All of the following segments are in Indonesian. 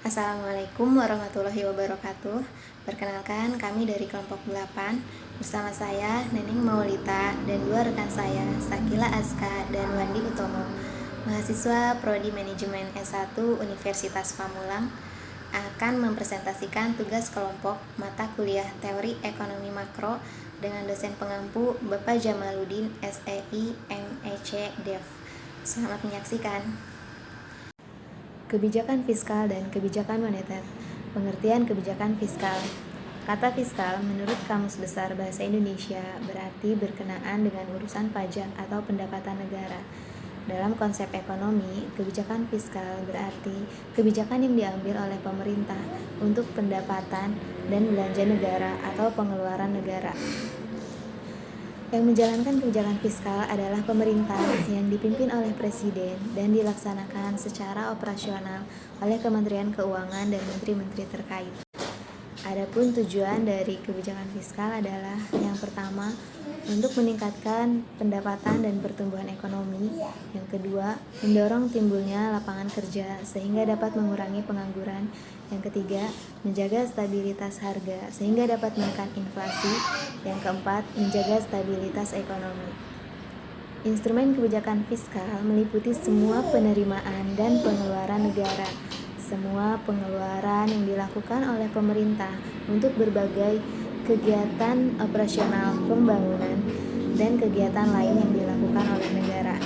Assalamualaikum warahmatullahi wabarakatuh. Perkenalkan, kami dari kelompok 8. Bersama saya, Neneng Maulita, dan dua rekan saya, Sakila Aska dan Wandi Utomo, mahasiswa Prodi Manajemen S1 Universitas Pamulang, akan mempresentasikan tugas kelompok mata kuliah Teori Ekonomi Makro dengan dosen pengampu Bapak Jamaluddin SEI MEC Dev. Selamat menyaksikan. Kebijakan fiskal dan kebijakan moneter. Pengertian kebijakan fiskal. Kata fiskal menurut Kamus Besar Bahasa Indonesia berarti berkenaan dengan urusan pajak atau pendapatan negara. Dalam konsep ekonomi, kebijakan fiskal berarti kebijakan yang diambil oleh pemerintah untuk pendapatan dan belanja negara atau pengeluaran negara. Yang menjalankan kebijakan fiskal adalah pemerintah yang dipimpin oleh presiden dan dilaksanakan secara operasional oleh Kementerian Keuangan dan menteri-menteri terkait. Adapun tujuan dari kebijakan fiskal adalah yang pertama, untuk meningkatkan pendapatan dan pertumbuhan ekonomi. Yang kedua, mendorong timbulnya lapangan kerja sehingga dapat mengurangi pengangguran. Yang ketiga, menjaga stabilitas harga sehingga dapat menekan inflasi. Yang keempat, menjaga stabilitas ekonomi. Instrumen kebijakan fiskal meliputi semua penerimaan dan pengeluaran negara. Semua pengeluaran yang dilakukan oleh pemerintah untuk berbagai kegiatan operasional pembangunan dan kegiatan lain yang dilakukan oleh negara.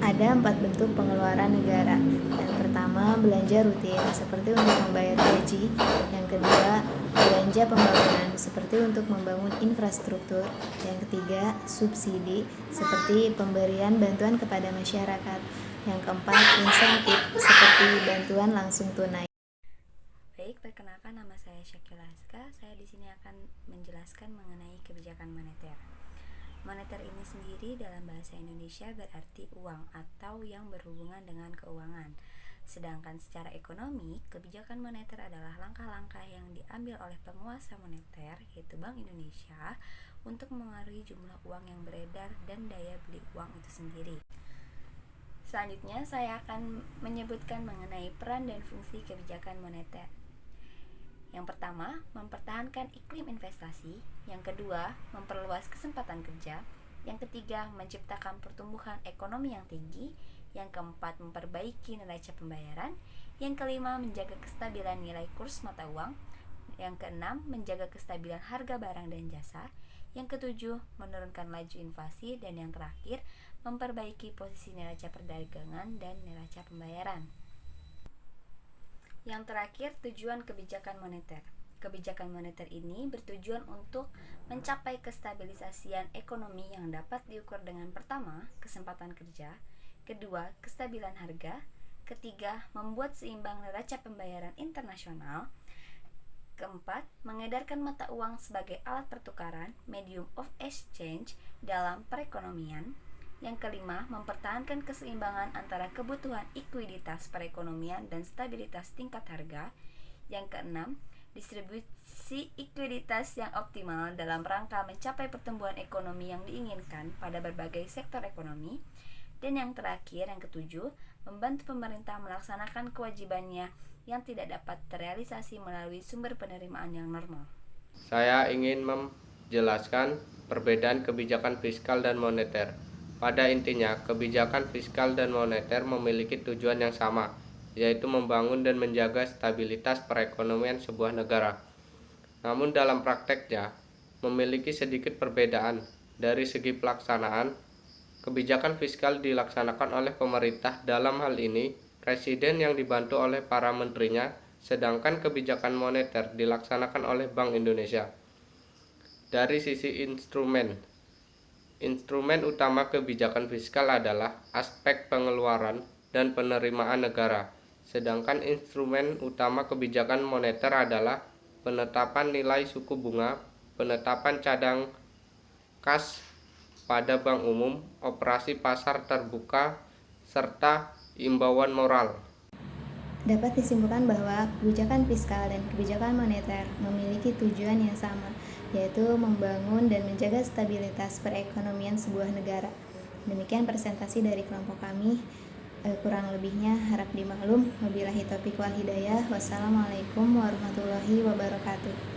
Ada 4 bentuk pengeluaran negara. Yang pertama, belanja rutin seperti untuk membayar gaji. Yang kedua, belanja pembangunan seperti untuk membangun infrastruktur. Yang ketiga, subsidi seperti pemberian bantuan kepada masyarakat. Yang keempat, insentif seperti bantuan langsung tunai. Baik, perkenalkan, nama saya Sakila Aska. Saya di sini akan menjelaskan mengenai kebijakan moneter. Moneter ini sendiri dalam bahasa Indonesia berarti uang atau yang berhubungan dengan keuangan. Sedangkan secara ekonomi, kebijakan moneter adalah langkah-langkah yang diambil oleh penguasa moneter, yaitu Bank Indonesia, untuk mengaruhi jumlah uang yang beredar dan daya beli uang itu sendiri. Selanjutnya, saya akan menyebutkan mengenai peran dan fungsi kebijakan moneter. Yang pertama, mempertahankan iklim investasi. Yang kedua, memperluas kesempatan kerja. Yang ketiga, menciptakan pertumbuhan ekonomi yang tinggi. Yang keempat, memperbaiki neraca pembayaran. Yang kelima, menjaga kestabilan nilai kurs mata uang. Yang keenam, menjaga kestabilan harga barang dan jasa. Yang ketujuh, menurunkan laju inflasi. Dan yang terakhir, memperbaiki posisi neraca perdagangan dan neraca pembayaran. Yang terakhir, tujuan kebijakan moneter. Kebijakan moneter ini bertujuan untuk mencapai kestabilisasian ekonomi yang dapat diukur dengan pertama, kesempatan kerja, kedua, kestabilan harga, ketiga, membuat seimbang neraca pembayaran internasional, keempat, mengedarkan mata uang sebagai alat pertukaran, medium of exchange dalam perekonomian. Yang kelima, mempertahankan keseimbangan antara kebutuhan ekuiditas perekonomian dan stabilitas tingkat harga. Yang keenam, distribusi ekuiditas yang optimal dalam rangka mencapai pertumbuhan ekonomi yang diinginkan pada berbagai sektor ekonomi. Dan yang terakhir, yang ketujuh, membantu pemerintah melaksanakan kewajibannya yang tidak dapat terrealisasi melalui sumber penerimaan yang normal. Saya ingin menjelaskan perbedaan kebijakan fiskal dan moneter. Pada intinya, kebijakan fiskal dan moneter memiliki tujuan yang sama, yaitu membangun dan menjaga stabilitas perekonomian sebuah negara. Namun dalam prakteknya, memiliki sedikit perbedaan. Dari segi pelaksanaan, kebijakan fiskal dilaksanakan oleh pemerintah, dalam hal ini presiden yang dibantu oleh para menterinya, sedangkan kebijakan moneter dilaksanakan oleh Bank Indonesia. Dari sisi instrumen utama kebijakan fiskal adalah aspek pengeluaran dan penerimaan negara, sedangkan instrumen utama kebijakan moneter adalah penetapan nilai suku bunga, penetapan cadang kas pada bank umum, operasi pasar terbuka, serta imbauan moral. Dapat disimpulkan bahwa kebijakan fiskal dan kebijakan moneter memiliki tujuan yang sama, yaitu membangun dan menjaga stabilitas perekonomian sebuah negara. Demikian presentasi dari kelompok kami. Kurang lebihnya harap dimaklum. Wabillahi taufiq wal hidayah. Wassalamualaikum warahmatullahi wabarakatuh.